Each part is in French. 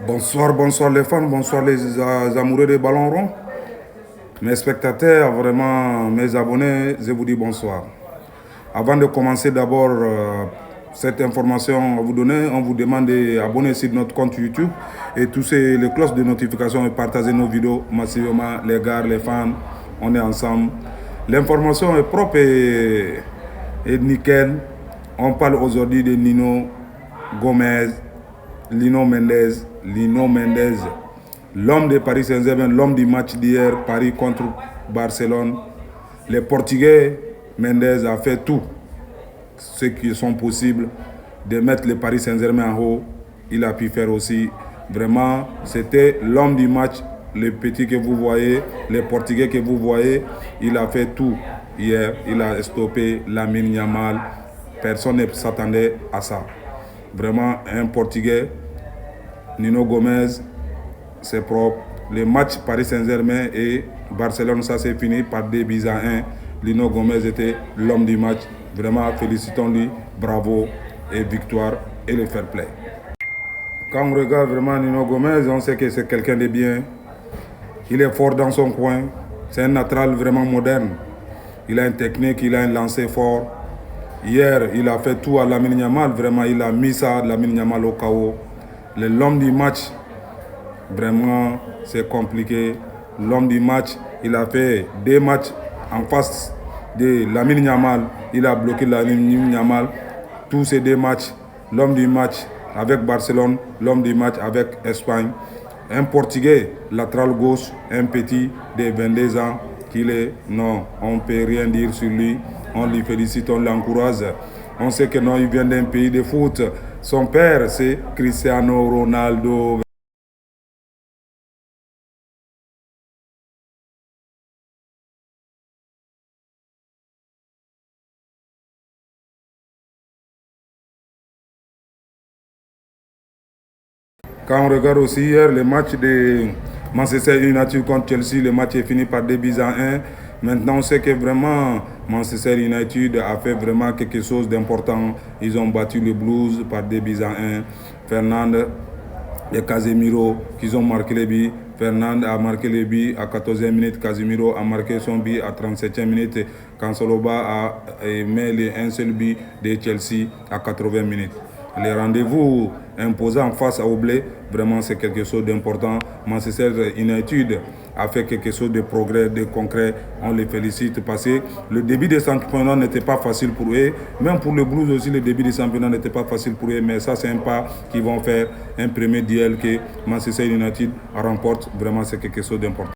Bonsoir, bonsoir les fans, bonsoir les amoureux des ballons ronds. Mes spectateurs, vraiment mes abonnés, je vous dis bonsoir. Avant de commencer d'abord cette information à vous donner, on vous demande d'abonner sur notre compte YouTube et toucher les cloches de notification et partager nos vidéos massivement. Les gars, les fans, on est ensemble. L'information est propre et nickel. On parle aujourd'hui de Nino Gomez, Lino Mendes, l'homme de Paris Saint-Germain, l'homme du match d'hier, Paris contre Barcelone. Le Portugais Mendes a fait tout ce qui sont possible de mettre le Paris Saint-Germain en haut. Il a pu faire aussi. Vraiment, c'était l'homme du match, le petit que vous voyez, le Portugais que vous voyez. Il a fait tout hier. Il a stoppé Lamine Yamal. Personne ne s'attendait à ça. Vraiment, un Portugais, Nino Gomez, c'est propre. Le match Paris Saint-Germain et Barcelone, ça s'est fini par 2-1. Nino Gomez était l'homme du match. Vraiment, félicitons-lui, bravo et victoire et le fair play. Quand on regarde vraiment Nino Gomez, on sait que c'est quelqu'un de bien. Il est fort dans son coin. C'est un latéral vraiment moderne. Il a une technique, il a un lancer fort. Hier, il a fait tout à Lamine Yamal. Vraiment, il a mis ça, Lamine Yamal au chaos. L'homme du match, vraiment, c'est compliqué. L'homme du match, il a fait 2 matchs en face de Lamine Yamal. Il a bloqué Lamine Yamal. Tous ces 2 matchs, l'homme du match avec Barcelone, l'homme du match avec Espagne. Un Portugais, latéral gauche, un petit de 22 ans, qu'il est, non, on ne peut rien dire sur lui. On lui félicite, on l'encourage. On sait que non, il vient d'un pays de foot. Son père, c'est Cristiano Ronaldo. Quand on regarde aussi hier le match de Manchester United contre Chelsea, le match est fini par 2-1. Maintenant, on sait que vraiment Manchester United a fait vraiment quelque chose d'important. Ils ont battu le Blues par 2-1. Fernand et Casemiro qui ont marqué les buts. Fernand a marqué les buts à 14e minute. Casemiro a marqué son but à 37e minute. Cancelo a mis un seul but de Chelsea à 80 minutes. Les rendez-vous imposants face à Oblé, vraiment c'est quelque chose d'important. Manchester United a fait quelque chose de progrès, de concret. On les félicite parce que le début des championnats n'était pas facile pour eux. Même pour le Blues aussi, le début des championnats n'était pas facile pour eux. Mais ça, c'est un pas qu'ils vont faire. Un premier duel que Manchester United remporte. Vraiment, c'est quelque chose d'important.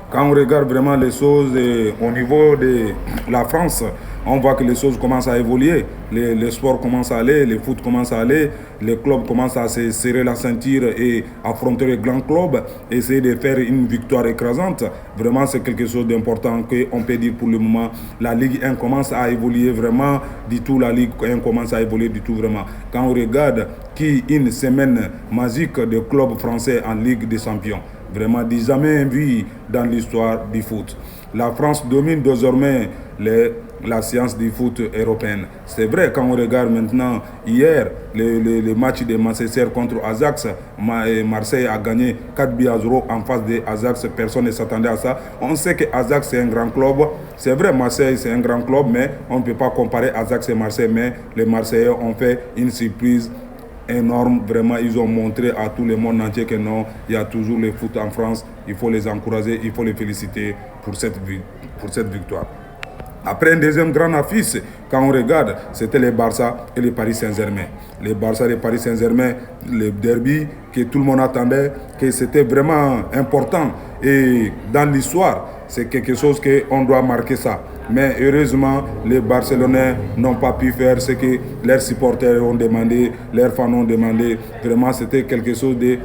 Quand on regarde vraiment les choses au niveau de la France, on voit que les choses commencent à évoluer. Les sports commencent à aller, le foot commence à aller, les clubs commencent à se serrer la ceinture et affronter les grands clubs, essayer de faire une victoire écrasante. Vraiment, c'est quelque chose d'important qu'on peut dire pour le moment. La Ligue 1 commence à évoluer vraiment du tout. La Ligue 1 commence à évoluer du tout vraiment. Quand on regarde qui une semaine magique de clubs français en Ligue des Champions. Vraiment, jamais vu dans l'histoire du foot. La France domine désormais la science du foot européenne. C'est vrai, quand on regarde maintenant, hier, le match de Manchester contre Ajax, Marseille a gagné 4-0 en face de Ajax. Personne ne s'attendait à ça. On sait que Ajax c'est un grand club. C'est vrai, Marseille c'est un grand club, mais on ne peut pas comparer Ajax et Marseille. Mais les Marseillais ont fait une surprise énorme. Vraiment, ils ont montré à tout le monde entier que non, il y a toujours le foot en France. Il faut les encourager, il faut les féliciter pour cette victoire. Après un deuxième grand affiche, quand on regarde, c'était le Barça et le Paris Saint-Germain. Le Barça et le Paris Saint-Germain, le derby que tout le monde attendait, que c'était vraiment important. Et dans l'histoire, c'est quelque chose qu'on doit marquer ça. Mais heureusement, les Barcelonais n'ont pas pu faire ce que leurs supporters ont demandé, leurs fans ont demandé. Vraiment, c'était quelque chose de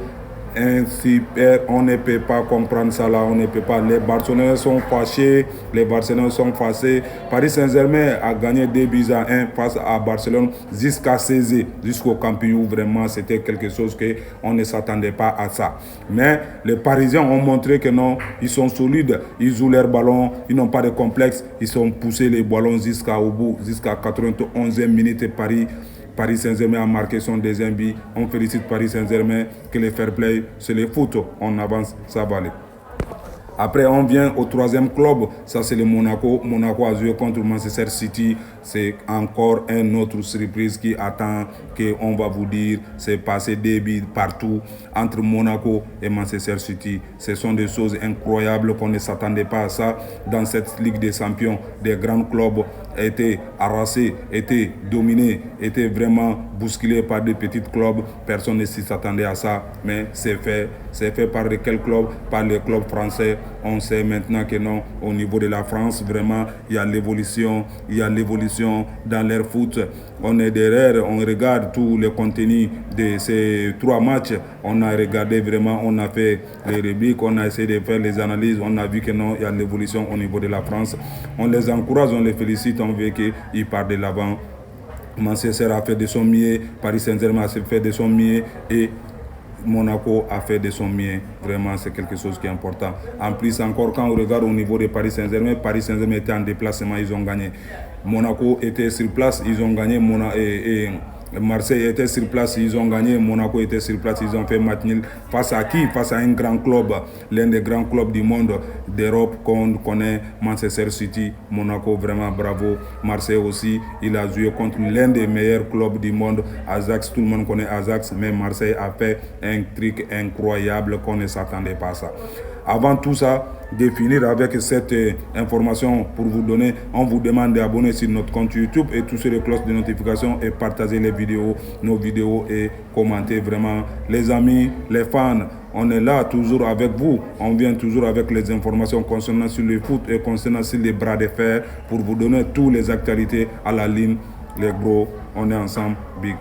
super. On ne peut pas comprendre ça là, on ne peut pas. Les Barcelonais sont fâchés, les Barcelonais sont fâchés. Paris Saint-Germain a gagné 2-1 face à Barcelone jusqu'à 16, jusqu'au Camp Nou. Vraiment, c'était quelque chose qu'on ne s'attendait pas à ça. Mais les Parisiens ont montré que non, ils sont solides, ils jouent leur ballon, ils n'ont pas de complexe, ils ont poussé les ballons jusqu'au bout, jusqu'à 91e minute. Paris Paris Saint-Germain a marqué son deuxième but. On félicite Paris Saint-Germain, que le fair play, c'est les foot. On avance, ça va aller. Après, on vient au troisième club, ça c'est le Monaco. Monaco a joué contre Manchester City. C'est encore une autre surprise qui attend, qu'on va vous dire. C'est passé des buts partout entre Monaco et Manchester City. Ce sont des choses incroyables qu'on ne s'attendait pas à ça. Dans cette Ligue des Champions, des grands clubs étaient harassés, étaient dominés, étaient vraiment bousculés par des petits clubs. Personne ne s'attendait à ça, mais c'est fait. C'est fait par quel club? Par les clubs français. On sait maintenant que non, au niveau de la France, vraiment, il y a l'évolution. Il y a l'évolution dans leur foot. On est derrière, on regarde tout le contenu de ces 3 matchs. On a regardé vraiment, on a fait les rubriques, on a essayé de faire les analyses. On a vu que non, il y a l'évolution au niveau de la France. On les encourage, on les félicite, on veut qu'ils partent de l'avant. Manchester a fait de son mieux, Paris Saint-Germain a fait de son mieux et Monaco a fait de son mieux. Vraiment, c'est quelque chose qui est important. En plus, encore quand on regarde au niveau de Paris Saint-Germain était en déplacement, ils ont gagné. Monaco était sur place, ils ont gagné. Marseille était sur place, ils ont gagné. Monaco était sur place, ils ont fait match nul. Face à qui? Face à un grand club, l'un des grands clubs du monde, d'Europe qu'on connaît, Manchester City. Monaco, vraiment bravo. Marseille aussi, il a joué contre l'un des meilleurs clubs du monde, Ajax. Tout le monde connaît Ajax, mais Marseille a fait un truc incroyable qu'on ne s'attendait pas à ça. Avant tout ça, de finir avec cette information pour vous donner, on vous demande d'abonner sur notre compte YouTube et toucher les cloches de notification et partager les vidéos, nos vidéos et commenter vraiment. Les amis, les fans, on est là toujours avec vous. On vient toujours avec les informations concernant sur le foot et concernant sur les bras de fer pour vous donner toutes les actualités à la ligne. Les gros, on est ensemble. Big.